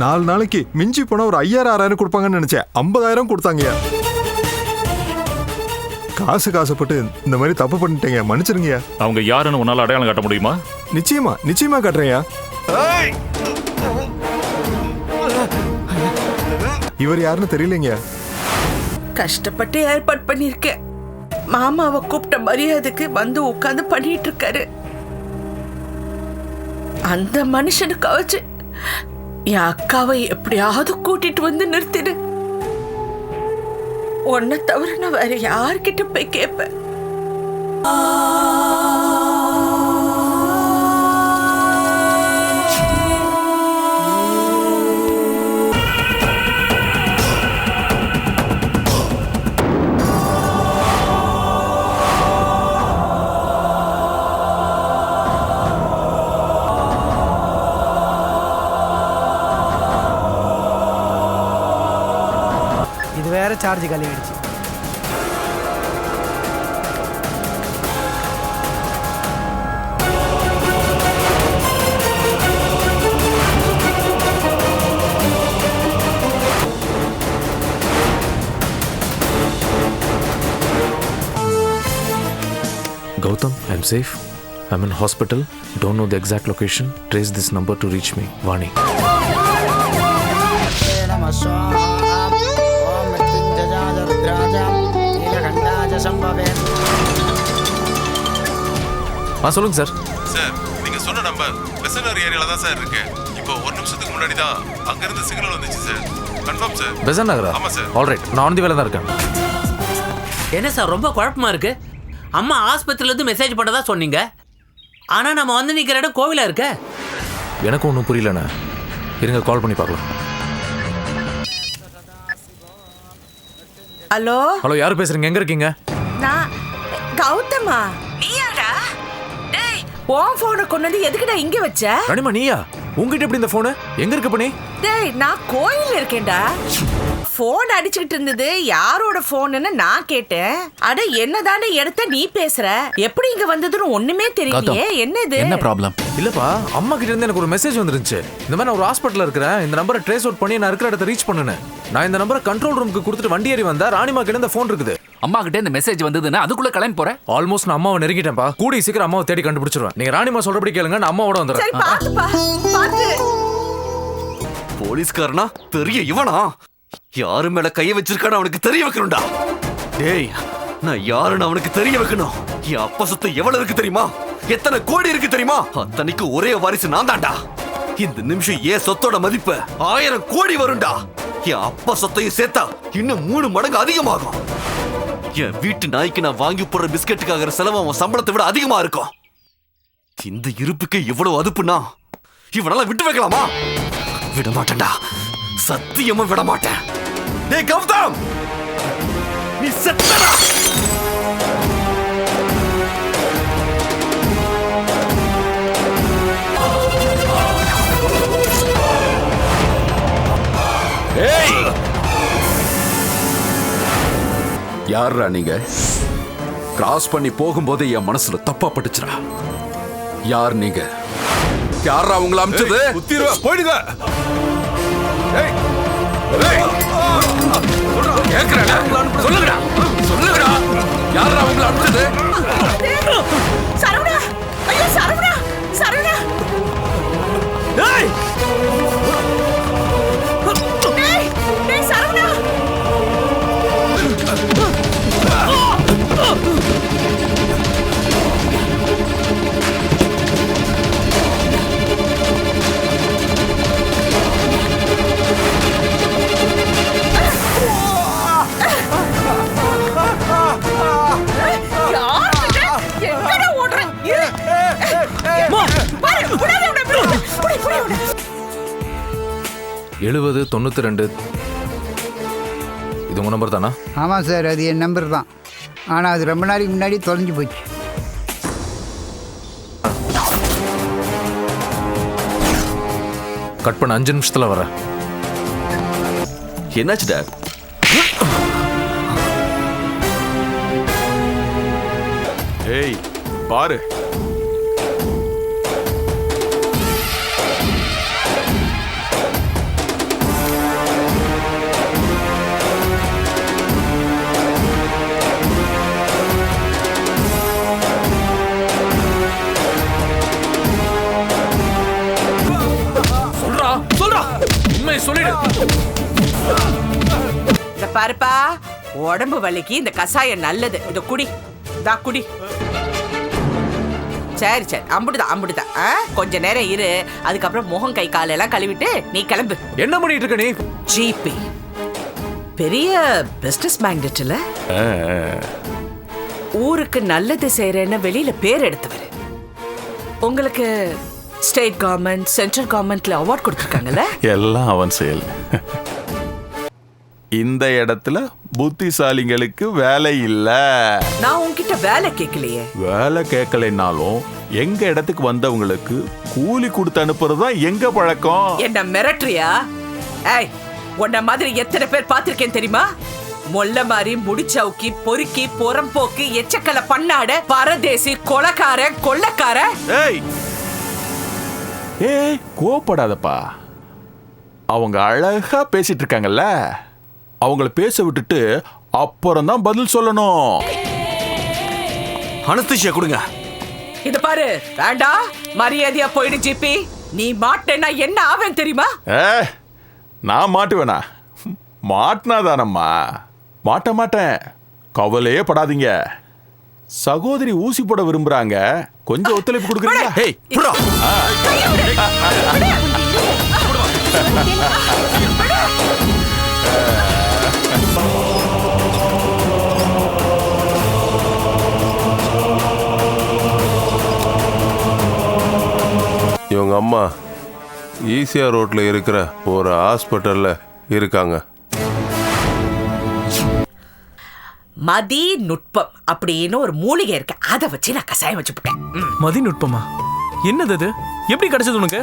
4 நாளைக்கு மிஞ்சி போனா ஒரு 5000 6000 கொடுப்பாங்கன்னு நினைச்சேன். 50,000 கொடுத்தாங்கய்யா. காசுப்பட்டு இந்த மாதிரி தப்பு பண்ணிட்டேங்க, மன்னிச்சிருங்கய்யா. அவங்க யாருன்னு உன்னால அடையாளம் காட்ட முடியுமா? நிச்சயமா காட்டுறேன்யா. இவர் யாருன்னு தெரியலங்க. கஷ்டப்பட்டு ஏற்பாடு பண்ணிருக்கேன். மாமாவை கூப்பிட்ட மரியாதைக்கு வந்து உட்காந்து பண்ணிட்டு இருக்காரு. அந்த மனுஷனுக்கு வச்சு என் அக்காவை எப்படியாவது கூட்டிட்டு வந்து நிறுத்திடு. உன்னை தவிர நான் வேற யார்கிட்ட போய் கேட்பேன்? இது வேற சார்ஜ் காலி ஆயிடுச்சு. Gautam, I'm safe. I'm in hospital. Don't know the exact location. Trace this number to reach me. Vani. சொல்லுங்க சார். சார், நீங்க சொன்ன நம்பர் பெசன்ட் ஏரியால தான் சார் இருக்கு. இப்போ 1 நிமிஷத்துக்கு முன்னாடி தான் அங்க இருந்து சிக்னல் வந்துச்சு சார். Confirm sir. பெசன்ட் நகரா? ஆமா சார். ஆல்ரைட், நான் வந்து வேலை தான் இருக்கேன். என்ன சார் ரொம்ப குழப்பமா இருக்கு? அம்மா ஆஸ்பத்திரியில இருந்து மெசேஜ் பண்ணதா சொன்னீங்க. ஆனா நம்ம வந்து நிக்கிற இடம் கோவிலா இருக்க. எனக்கு ஒன்றும் புரியலண்ணா. இருங்க, கால் பண்ணி பார்க்கலாம். ஹலோ ஹலோ, யார் பேசுறீங்க? எங்க இருக்கீங்க? நான் கௌதமா. நீயாடா? டேய், உன் போனை கொண்டு வந்து எதுக்குடா இங்க வச்ச? ராணிமா, நீயா? உங்ககிட்ட எப்படி இந்த போனு? எங்க இருக்கு பண்ணி? டேய், நான் கோயில்ல இருக்கேன்டா. போன் அடிச்சுக்கிட்டு இருந்தது. யாரோட போன்னு நான் கேட்டேன். அட, என்னதானே எடுத்த நீ பேசுற? எப்படி இங்க வந்ததுன்னு ஒண்ணுமே தெரியலையே. என்னது? என்ன ப்ராப்ளம்? இல்லப்பா, அம்மா கிட்ட இருந்து எனக்கு ஒரு மெசேஜ் வந்துருந்துச்சு. இந்த மாதிரி நான் ஒரு ஹாஸ்பிட்டல்ல இருக்கிறேன், இந்த நம்பரை ட்ரேஸ் அவுட் பண்ணி நான் இருக்கிற இடத்தை ரீச் பண்ணுனேன். நான் இந்த நம்பரை கண்ட்ரோல் ரூமுக்கு கொடுத்துட்டு வண்டி ஏறி வந்தா ராணிமா கிட்ட இந்த போன் இருக்குது. அம்மா கிட்ட இந்த மெசேஜ் வந்ததுன்னா அதுக்குள்ள கிளம்பி போறேன். ஆல்மோஸ்ட் நான் அம்மாவை நெருங்கிட்டேன்ப்பா. கூடி சீக்கிரம் அம்மாவை தேடி கண்டுபிடிச்சிருவேன். நீங்க ராணிமா சொல்றபடி கேளுங்க, நான் அம்மாவோட வந்துடுறேன். சரி, பாத்துப்பா, பாத்து. போலீஸ்காரனா? பெரிய இவனா? யாரு மேல கைய வச்சிருக்கான்னு அவனுக்கு தெரிய வைக்கணும்டா. டேய், நான் யாருன்னு அவனுக்கு தெரிய வைக்கணும். என் அப்பா சொத்து எவ்வளவு இருக்கு தெரியுமா? எத்தனை கோடி இருக்கு தெரியுமா? அத்தனைக்கு ஒரே வாரிசு நான் தான்டா. இந்த நிமிஷம் ஏன் சொத்தோட மதிப்பு 1000 கோடி வரும்டா. என் அப்பா சொத்தையும் சேர்த்தா இன்னும் 3 மடங்கு அதிகமாகும். என் வீட்டு நாய்க்கு நான் வாங்கி போடுற பிஸ்கெட்டுக்காக செலவு அவன் சம்பளத்தை விட அதிகமா இருக்கும். இந்த இருப்புக்கு இவ்வளவு அதுப்புனா இவனால விட்டு வைக்கலாமா? விட மாட்டேன்டா, சத்தியமா விட மாட்டேன். டேய் கௌதம், நீ செத்தடா. ஏய், யாரா நீங்க? கிராஸ் பண்ணி போகும்போது என் மனசுல தப்பா பட்டுச்சுடா. யார் நீங்க? யாரா உங்களை அமிச்சது? போயிடுங்க. சொல்லுங்கடா, சொல்லுங்கடா, யாரா உங்களை அமிச்சது? சரவணா, ஐயோ சரவணா, சரவணா. டேய், டேய், டேய் சரவணா. எங்கடா ஓடுற? 70 92. இது உங்க நம்பர் தானா? ஆமாம் சார், அது என் நம்பர் தான். ஆனால் அது ரொம்ப நாளைக்கு முன்னாடி தொலைஞ்சு போச்சு. கட் பண்ண 5 நிமிஷத்துல வரேன். என்னாச்சுடா? ஏய் பாரு, சொல்லிடு. இந்த பாருப்பா, உடம்பு வலிக்கு இந்த கசாயம் நல்லது. இத குடி, தா குடி. சரி சரி, அம்புடுதான். கொஞ்ச நேரம் இரு, அதுக்கப்புறம் முகம் கை காலெல்லாம் கழுவிட்டு நீ கிளம்பு. என்ன பண்ணிட்டு இருக்க நீ? ஜிபே பெரிய பிசினஸ் மேக்னெட்ல ஊருக்கு நல்லது செய்யறேன்னு வெளியில பேர் எடுத்தவர். உங்களுக்கு ஸ்டேட் கவர்மெண்ட், சென்ட்ரல் கவர்மெண்ட்ல அவார்ட் கொடுத்துருக்காங்கல்ல? எல்லாம் அவன் செயல். இந்த இடத்துல புத்திசாலிங்களுக்கு வேலை இல்ல. நான் உன்கிட்ட வேலை கேட்கலையே. வேலை கேட்கலைன்னாலும் எங்க இடத்துக்கு வந்தவங்களுக்கு கூலி கொடுத்து அனுப்புறதுதான் எங்க பழக்கம். என்ன மிரட்டுறியா? ஏய், உன்ன மாதிரி எத்தனை பேர் பார்த்திருக்கேன் தெரியுமா? மொல்ல மாதிரி முடிச்சவுக்கி பொறுக்கி புறம்போக்கு எச்சக்கலை பண்ணாட பரதேசி கொலக்கார கொள்ளக்கார. ஏய் ஏய், கோபப்படாதப்பா. அவங்க அழகா பேசிட்டு இருக்காங்கல்ல, அவங்கள பேச விட்டுட்டு அப்புறம் தான் பதில் சொல்லணும். அனஸ்தீசியா கொடுங்க. இது பாரு, வேண்டாம், மரியாதையா போயிடு ஜிபி. நீ மாட்டேன்னா என்ன ஆவேன் தெரியுமா? நான் மாட்டுவேனா? மாட்டினாதானம்மா. மாட்டேன், கவலையே படாதீங்க. சகோதரி ஊசி போட விரும்புறாங்க, கொஞ்சம் ஒத்துழைப்பு கொடுக்குறீங்களா? ஹேய், புடா. இவங்க அம்மா ஈசிஆர் ரோட்ல இருக்கிற ஒரு ஹாஸ்பிட்டல்ல இருக்காங்க. மதி நுட்பம் அப்படின்னு ஒரு மூலிகை இருக்கு, அதை வச்சு நான் கசாயம் வச்சுட்டேன். மதி நுட்பமா? என்னது அது? எப்படி கிடைச்சது உனக்கு?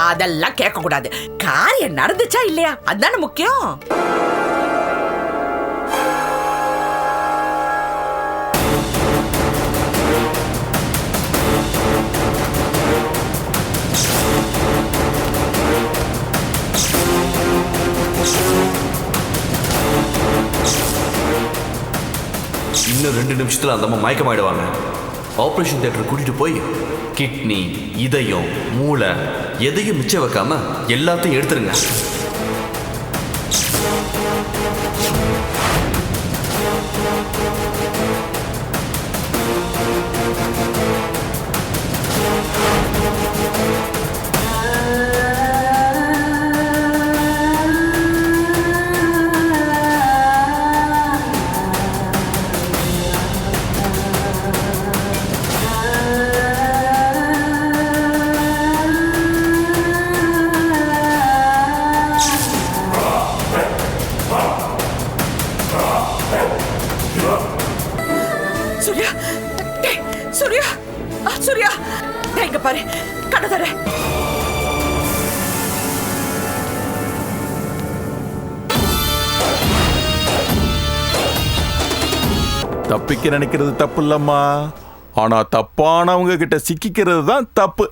அதெல்லாம் கேட்க கூடாது. காரியம் நடந்துச்சா இல்லையா, அதுதானே முக்கியம். இன்னும் 2 நிமிஷத்துல அந்த அம்மா மயக்கமாயிடுவாங்க. ஆபரேஷன் தியேட்டர் கூட்டிட்டு போய் கிட்னி, இதயம், மூளை எதையும் மிச்சம் வைக்காம எல்லாத்தையும் எடுத்துருங்க. சூர்யா, சூர்யா, சூர்யா, இங்க பாரு, கண்ண தர. தப்பிக்க நினைக்கிறது தப்பு இல்லம்மா, ஆனா தப்பானவங்க கிட்ட சிக்கிக்கிறது தான் தப்பு.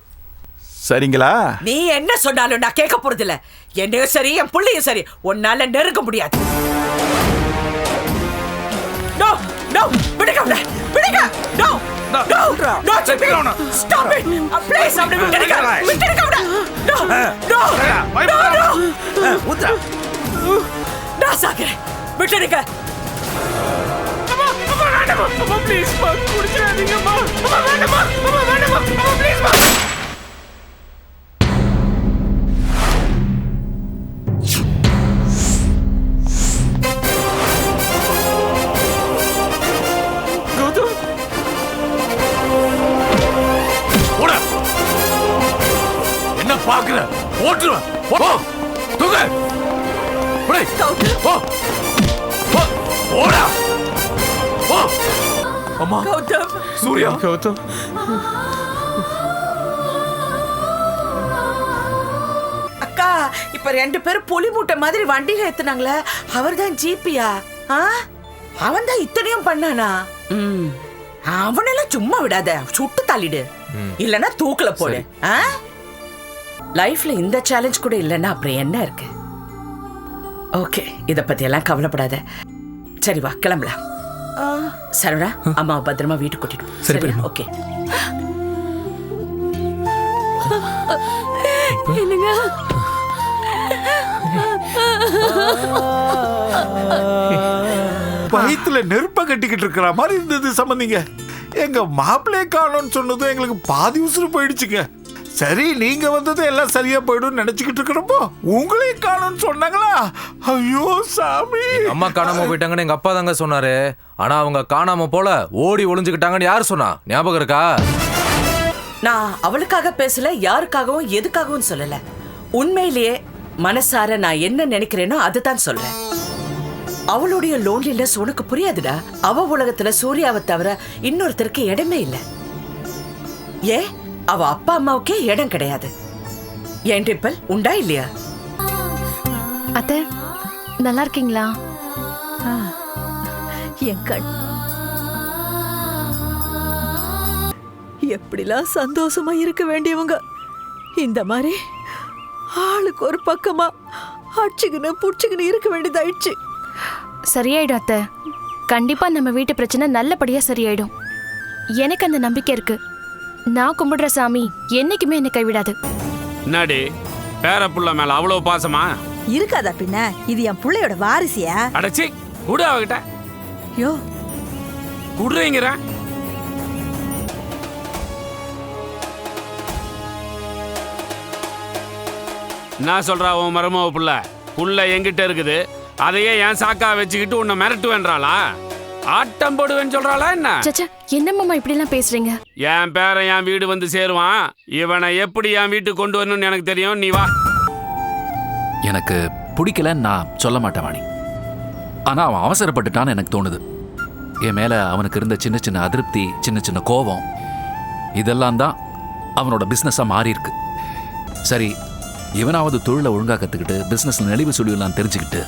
சரிங்களா? நீ என்ன சொன்னாலும் நான் கேட்க போறது இல்ல. என்னையும் சரி, என் புள்ளையும் சரி, உன்னால நெருங்க முடியாது. நோ நோ, விடுங்க, விடுங்க. No no no, stop it please. அப்படியே விட்டுடுங்க. நோ நோ நோ, உத்ரா, நான் சாகிறேன், விட்டுடுங்க. ப்ளீஸ் குடிச்சிடாதீங்கம்மா. வேண்டாமா, ப்ளீஸ். என்ன பாக்குற? ஓட்டுருவேன். போ, தூக்கு. போடா. போ. போ. ஓடா. போ. அம்மா. கௌதம். சூர்யா. கௌதம். அக்கா, இப்ப 2 பேரும் புலி மூட்டை மாதிரி வண்டியில ஏத்துனாங்களே, அவர்தான் ஜிபியா? அவன் தான் இத்தனையும் பண்ணானா? அவனெல்லாம் சும்மா விடாத, சுட்டு தள்ளிடு, இல்லனா தூக்கல போடு. லைஃப்ல இந்த சேலஞ்ச் கூட இல்லன்னா அப்புறம் என்ன இருக்கு? ஓகே, இத பத்தி எல்லாம் கவலைப்படாத. சரி வா, கிளம்பலாம். சரவணா, அம்மா பத்திரமா வீட்டுக்கு கூட்டிட்டு போ. சரி, ஓகே. என்னங்க வயித்துல நெருப்ப கட்டிக்கிட்டு இருக்கிற மாதிரி இருந்தது சம்பந்திங்க. எங்க மாப்பிள்ளைய காணோம்னு சொன்னதும் எங்களுக்கு பாதி உசுறு போயிடுச்சுங்க. சரி நீங்க வந்தது எல்லாம் சரியா போயிடும் நினைச்சுக்கிட்டு இருக்கிறப்போ உங்களையும் காணோம்னு சொன்னாங்களா? ஐயோ சாமி. அம்மா காணாம போயிட்டாங்கன்னு எங்க அப்பா தாங்க சொன்னாரு. ஆனா அவங்க காணாம போல ஓடி ஒளிஞ்சுக்கிட்டாங்கன்னு யார் சொன்னா? ஞாபகம் இருக்கா? நான் அவளுக்காக பேசல, யாருக்காகவும் எதுக்காகவும் சொல்லல. உண்மையிலேயே மனசார நான் என்ன நினைக்கிறேனோ அதுதான் சொல்றேன். அவளுடைய லோன்லினஸ் உனக்கு புரியாதுடா. அவ உலகத்துல சூர்யாவை தவிர இன்னொருத்தருக்கு இடமே இல்லை. ஏன் அவ அப்பா அம்மாவுக்கே இடம் கிடையாது. ஏன் டிம்பிள் உண்டா இல்லையா? அத்தை நல்லா இருக்கீங்களா? என் கண் எப்படிலாம் சந்தோஷமா இருக்க வேண்டியவங்க இந்த மாதிரி ஆளுக்கு ஒரு பக்கமா அடிச்சுக்கின்னு புடிச்சுக்கின்னு இருக்க வேண்டியதாயிடுச்சு. சரியாயிடும் அத்தை. கண்டிப்பா நம்ம வீட்டு பிரச்சனை நல்லபடியா சரியாயிடும். எனக்கு அந்த நம்பிக்கை இருக்கு. நான் கும்பிடுற சாமி என்னைக்குமே என்னை கைவிடாது. என்னடி பேர புள்ள மேல அவ்வளவு பாசமா இருக்காதா பின்ன? இது என் பிள்ளையோட வாரிசியா? அடைச்சி குடு அவகிட்ட. யோ குடுறீங்கிற என்ன சொல்றா உன் மருமவ புள்ள எங்கிட்ட இருக்குது, அதையே ஏன் சாக்கா வச்சுக்கிட்டு உன்னை மிரட்டு வேண்டாளா? ஆட்டம் போடுவேன்னு சொல்றாளா என்ன? சச்சா என்னம்மா இப்படி எல்லாம் பேசுறீங்க? என் பேரன் என் வீடு வந்து சேருவான். இவனை எப்படி என் வீட்டுக்கு கொண்டு வரணும்னு எனக்கு தெரியும். நீ வா. எனக்கு பிடிக்கலன்னு நான் சொல்ல மாட்டேன் வாணி. ஆனா அவன் அவசரப்பட்டுட்டான்னு எனக்கு தோணுது. என் மேல அவனுக்கு இருந்த சின்ன சின்ன அதிருப்தி, சின்ன சின்ன கோபம், இதெல்லாம் தான் அவனோட பிஸ்னஸா மாறி இருக்கு. சரி இவனாவது தொழிலை ஒழுங்கா கத்துக்கிட்டு பிசினஸ்ல நெளிவு சுழிவுலாம் தெரிஞ்சுக்கிட்டு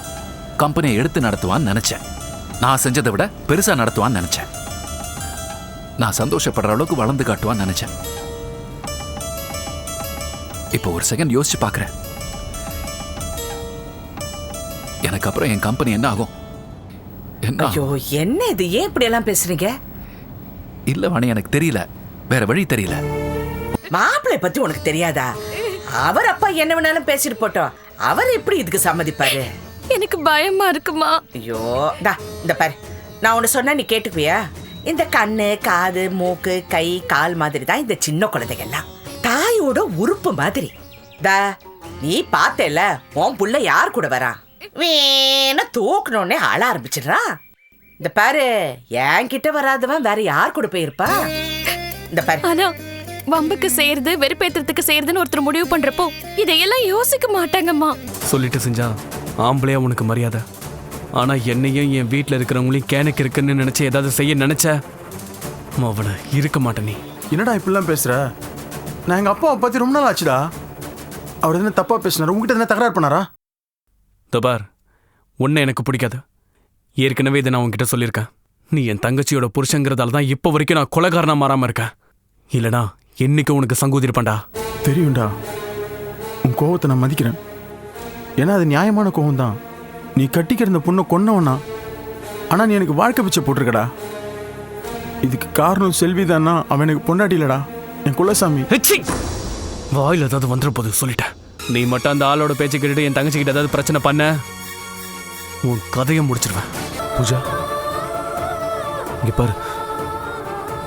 கம்பெனியை எடுத்து நடத்துவான்னு நினைச்சேன். நான் செஞ்சதை விட பெருசா நடத்துவான்னு நினைச்சேன். நான் சந்தோஷப்படுற அளவுக்கு வளர்ந்து காட்டுவான்னு நினைச்சேன். இப்போ ஒரு செகண்ட் யோசிச்சு பார்க்கிறேன். எனக்கு அப்புறம் என் கம்பெனி என்ன ஆகும்? ஐயோ என்ன இது? ஏன் இப்படி எல்லாம் பேசுறீங்க? இல்ல வாணி, எனக்கு தெரியல, வேற வழி தெரியல. மாப்பிள்ளை பத்தி உனக்கு தெரியாதா? அவர் அப்பா என்ன வேணாலும் பேசிட்டு போட்டோம். அவர் எப்படி இதுக்கு சம்மதிப்பாரு? எனக்கு பயமா இருக்குமா? ஐயோ இந்த பாரு, நான் உன்னை சொன்னா நீ கேட்டுக்குவியா? இந்த கண்ணு, காது, மூக்கு, கை, கால் மாதிரி தான் இந்த சின்ன குழந்தைகள்லாம். தாயோட உறுப்பு மாதிரி. நீ பார்த்தேல உன் புள்ள யார் கூட வரா? வேணா தூக்கணுன்னே ஆள ஆரம்பிச்சிடுறா. இந்த பாரு, என்கிட்ட வராதவன் வேற யார் கூட போயிருப்பா? இந்த பாரு, ஆனா வம்புக்கு செய்யறது வெறுப்பேத்துறதுக்கு செய்யறதுன்னு ஒருத்தர் முடிவு பண்றப்போ இதையெல்லாம் யோசிக்க மாட்டாங்கம்மா. சொல்லிட்டு செஞ்சா ஆம்பளையா உனக்கு மரியாதை. ஆனா என்னையும் என் வீட்டில் இருக்கிறவங்களையும் கேனக்கு இருக்குன்னு நினைச்சு ஏதாவது செய்ய நினைச்ச அவனை இருக்க மாட்டேன். நீ என்னடா இப்படிலாம் பேசுற? நான் எங்க அப்பாவை பத்தி ரொம்ப நாள் ஆச்சுடா. அவர் என்ன தப்பா பேசினார்? உங்ககிட்ட என்ன தகராறு பண்ணாரா? தபார், உன்னை எனக்கு பிடிக்காது. ஏற்கனவே இதை நான் உன்கிட்ட சொல்லியிருக்கேன். நீ என் தங்கச்சியோட புருஷங்கிறதால தான் இப்போ வரைக்கும் நான் கொலைகாரனா மாறாம இருக்கேன். இல்லடா என்னைக்கு உனக்கு சங்கூதிருப்பேன்டா. தெரியும்டா, உன் கோவத்தை நான் மதிக்கிறேன். ஏன்னா அது நியாயமான கோவம் தான். நீ கட்டிக்கிற இந்த பொண்ணை கொன்னவனா, ஆனா நீ எனக்கு வாழ்க்கை பிச்சை போட்டிருக்கடா. இதுக்கு காரணம் செல்வி தானா? அவன் எனக்கு பொண்டாட்டி இல்லடா, என் குலசாமி. வாயில் ஏதாவது வந்துட போது சொல்லிட்டேன். நீ மட்டும் அந்த ஆளோட பேச்சு கேட்டுட்டு என் தங்கச்சிக்கிட்ட ஏதாவது பிரச்சனை பண்ண உன் கதையை முடிச்சிருவேன். பூஜா இங்க பாரு.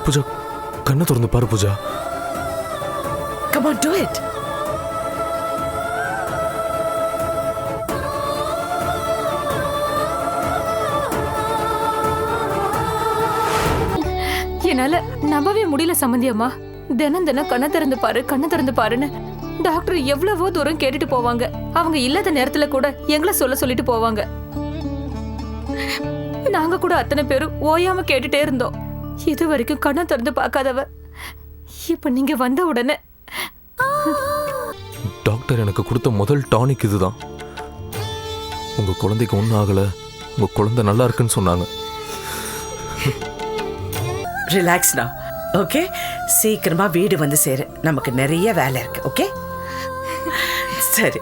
பூஜா கண்ணை திறந்து பாரு. Pooja come on do it. என்னால நம்பவே முடியல சம்பந்தி அம்மா. தினம் தினம் கண்ணை திறந்து பாரு, கண்ணை திறந்து பாருன்னு டாக்டர் எவ்வளவோ தூரம் கேட்டுட்டு போவாங்க. அவங்க இல்லாத நேரத்துல கூட எங்களை சொல்லிட்டு போவாங்க. நாங்க கூட அத்தனை பேரும் ஓயாம கேட்டுட்டே இருந்தோம். இது வரைக்கும் கண்ணை திறந்து பார்க்காதவ இப்ப நீங்க வந்த உடனே டாக்டர் எனக்கு கொடுத்த முதல் டானிக் இதுதான். உங்க குழந்தைக்கு ஒன்றும் ஆகல, உங்க குழந்தை நல்லா இருக்குன்னு சொன்னாங்க. ரிலாக்ஸ்டா. ஓகே, சீக்கிரமா வீடு வந்து சேரு. நமக்கு நிறைய வேலை இருக்கு. ஓகே சரி,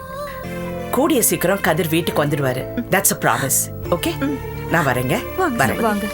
கூடிய சீக்கிரம் கதிர் வீட்டுக்கு வந்துடுவாரு. That's a promise. ஓகே, நான் வரேங்க. வரேன். வாங்க.